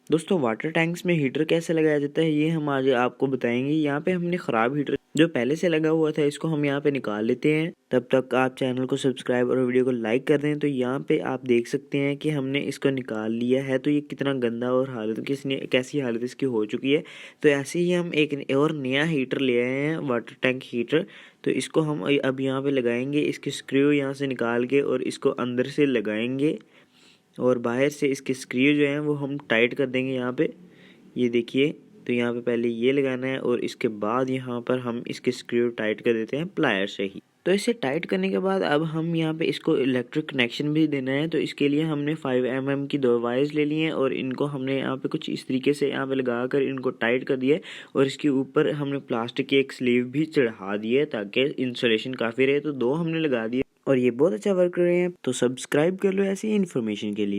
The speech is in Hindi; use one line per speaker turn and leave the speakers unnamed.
दोस्तों वाटर टैंक्स में हीटर कैसे लगाया जाता है ये हम आज आपको बताएंगे। यहाँ पे हमने ख़राब हीटर जो पहले से लगा हुआ था इसको हम यहाँ पे निकाल लेते हैं। तब तक आप चैनल को सब्सक्राइब और वीडियो को लाइक कर दें। तो यहाँ पे आप देख सकते हैं कि हमने इसको निकाल लिया है। तो ये कितना गंदा और हालत कैसी हालत इसकी हो चुकी है। तो ऐसे ही हम एक और नया हीटर ले आए हैं, वाटर टैंक हीटर। तो इसको हम अब यहाँ पे लगाएंगे, इसके स्क्रू यहाँ से निकाल के और इसको अंदर से लगाएंगे और बाहर से इसके स्क्रू जो हैं वो हम टाइट कर देंगे यहाँ पे। ये देखिए, तो यहाँ पे पहले ये लगाना है और इसके बाद यहाँ पर हम इसके स्क्रू टाइट कर देते हैं प्लायर से ही। तो इसे टाइट करने के बाद अब हम यहाँ पे इसको इलेक्ट्रिक कनेक्शन भी देना है। तो इसके लिए हमने 5 mm की 2 वायर्स ले ली हैं और इनको हमने यहाँ पे कुछ इस तरीके से यहाँ पे लगा कर इनको टाइट कर दिया है और इसके ऊपर हमने प्लास्टिक की एक स्लीव भी चढ़ा दी है ताकि इंसुलेशन काफ़ी रहे। तो 2 हमने लगा दिए और ये बहुत अच्छा वर्क कर रहे हैं। तो सब्सक्राइब कर लो ऐसी इन्फॉर्मेशन के लिए।